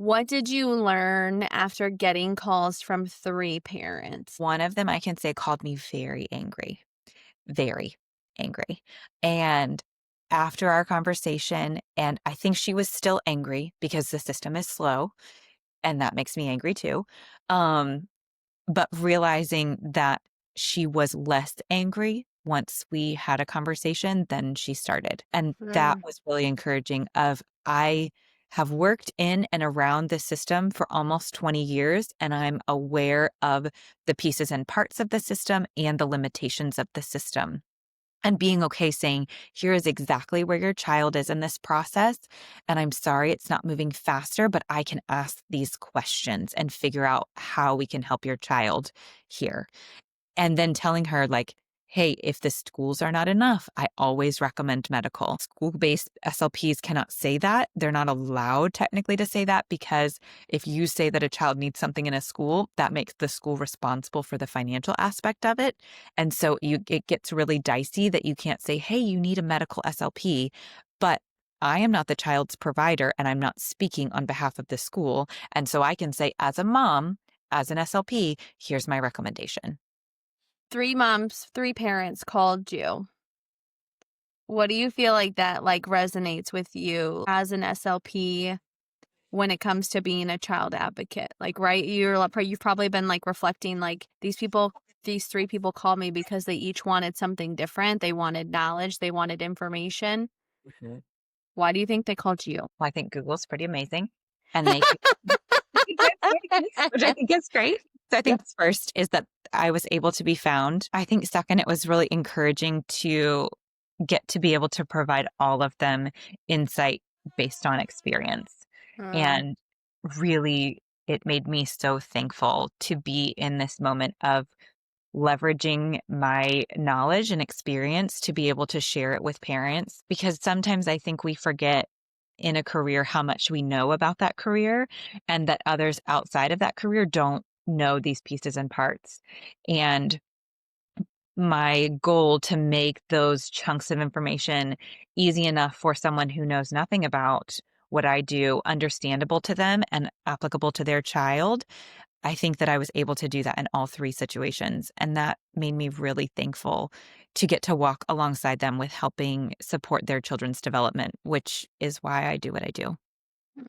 What did you learn after getting calls from 3 parents? One of them, I can say, called me very angry. And after our conversation, and I think she was still angry because the system is slow, and that makes me angry too. Um, but realizing that she was less angry once we had a conversation than she started. And that Mm, was really encouraging of I have worked in and around the system for almost 20 years, and I'm aware of the pieces and parts of the system and the limitations of the system. And being okay saying, here is exactly where your child is in this process. And I'm sorry it's not moving faster, but I can ask these questions and figure out how we can help your child here. And then telling her, like, hey, if the schools are not enough, I always recommend medical. School-based SLPs cannot say that. They're not allowed technically to say that because if you say that a child needs something in a school, that makes the school responsible for the financial aspect of it. And so it gets really dicey that you can't say, hey, you need a medical SLP, but I am not the child's provider and I'm not speaking on behalf of the school. And so I can say, as a mom, as an SLP, here's my recommendation. 3 moms, 3 parents called you. What do you feel like that, like, resonates with you as an SLP when it comes to being a child advocate? Like, right, you've probably been, like, reflecting, like, these 3 people called me because they each wanted something different. They wanted knowledge, they wanted information. Mhm. Why do you think they called you? Well, I think Google's pretty amazing, and they get things, which I think is great. So I Yep. think first is that I was able to be found. I think second, it was really encouraging to get to be able to provide all of them insight based on experience. Mm, And really, it made me so thankful to be in this moment of leveraging my knowledge and experience to be able to share it with parents because sometimes I think we forget in a career how much we know about that career and that others outside of that career don't know these pieces and parts. And my goal to make those chunks of information easy enough for someone who knows nothing about what I do, understandable to them and applicable to their child. I think that I was able to do that in all 3 situations, and that made me really thankful to get to walk alongside them with helping support their children's development, which is why I do what I do.